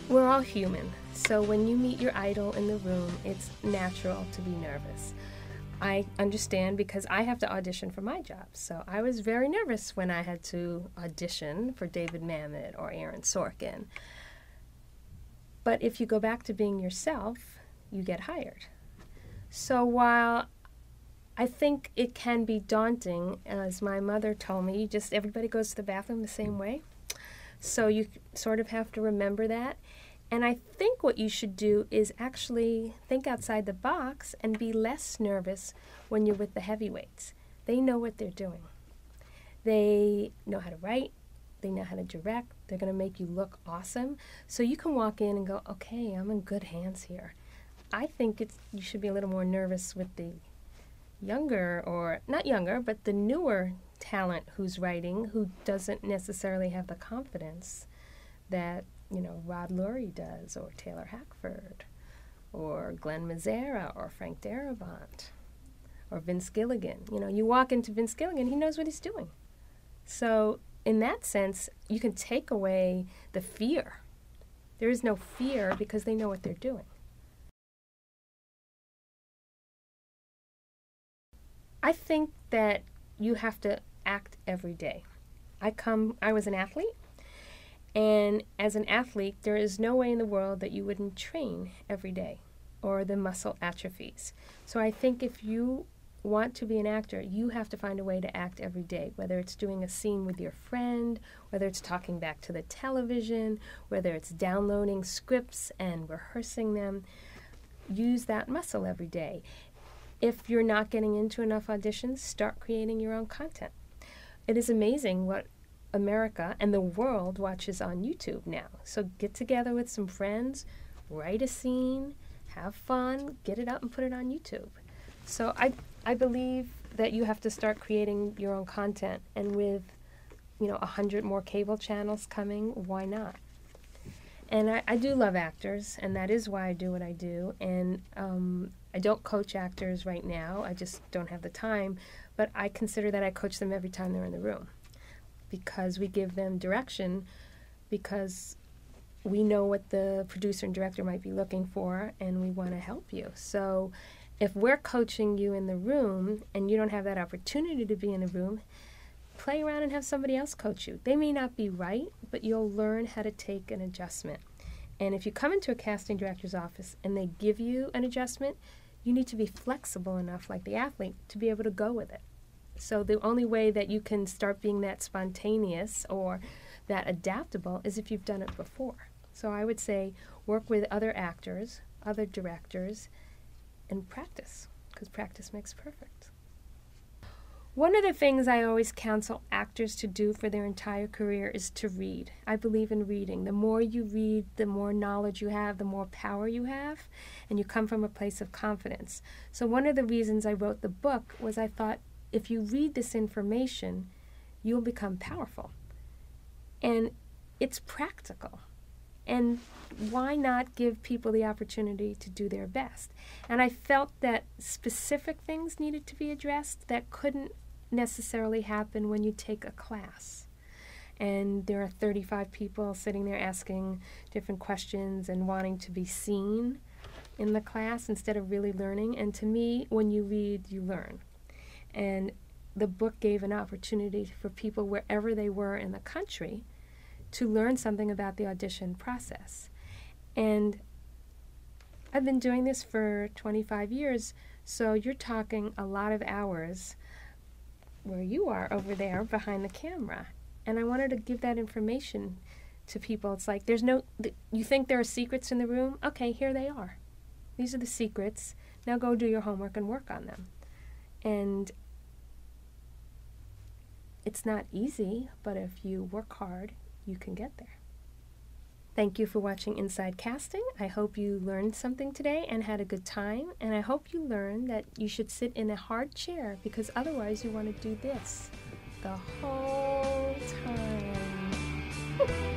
We're all human, so when you meet your idol in the room, it's natural to be nervous. I understand because I have to audition for my job, so I was very nervous when I had to audition for David Mamet or Aaron Sorkin. But if you go back to being yourself, you get hired. So while I think it can be daunting, as my mother told me, just everybody goes to the bathroom the same way. So you sort of have to remember that. And I think what you should do is actually think outside the box and be less nervous when you're with the heavyweights. They know what they're doing. They know how to write. They know how to direct. They're going to make you look awesome. So you can walk in and go, okay, I'm in good hands here. I think you should be a little more nervous with the younger, or not younger, but the newer talent who's writing, who doesn't necessarily have the confidence that, you know, Rod Lurie does, or Taylor Hackford, or Glenn Mazzara, or Frank Darabont, or Vince Gilligan. You know, you walk into Vince Gilligan, he knows what he's doing. So in that sense, you can take away the fear. There is no fear because they know what they're doing. I think that you have to act every day. I was an athlete, and as an athlete, there is no way in the world that you wouldn't train every day, or the muscle atrophies. So I think if you want to be an actor, you have to find a way to act every day, whether it's doing a scene with your friend, whether it's talking back to the television, whether it's downloading scripts and rehearsing them. Use that muscle every day. If you're not getting into enough auditions, start creating your own content. It is amazing what America and the world watches on YouTube now. So get together with some friends, write a scene, have fun, get it up and put it on YouTube. So I believe that you have to start creating your own content, and with, you know, 100 more cable channels coming, why not? And I do love actors, and that is why I do what I do. And I don't coach actors right now. I just don't have the time. But I consider that I coach them every time they're in the room, because we give them direction, because we know what the producer and director might be looking for, and we want to help you. So if we're coaching you in the room and you don't have that opportunity to be in the room, play around and have somebody else coach you. They may not be right, but you'll learn how to take an adjustment. And if you come into a casting director's office and they give you an adjustment, you need to be flexible enough, like the athlete, to be able to go with it. So the only way that you can start being that spontaneous or that adaptable is if you've done it before. So I would say work with other actors, other directors, and practice, because practice makes perfect. One of the things I always counsel actors to do for their entire career is to read. I believe in reading. The more you read, the more knowledge you have, the more power you have, and you come from a place of confidence. So one of the reasons I wrote the book was I thought, if you read this information, you'll become powerful. And it's practical. And why not give people the opportunity to do their best? And I felt that specific things needed to be addressed that couldn't necessarily happen when you take a class. And there are 35 people sitting there asking different questions and wanting to be seen in the class instead of really learning. And to me, when you read, you learn. And the book gave an opportunity for people wherever they were in the country to learn something about the audition process. And I've been doing this for 25 years, so you're talking a lot of hours where you are over there behind the camera. And I wanted to give that information to people. It's like, you think there are secrets in the room? Okay, here they are. These are the secrets. Now go do your homework and work on them. And it's not easy, but if you work hard, you can get there. Thank you for watching Inside Casting. I hope you learned something today and had a good time. And I hope you learned that you should sit in a hard chair, because otherwise you want to do this the whole time.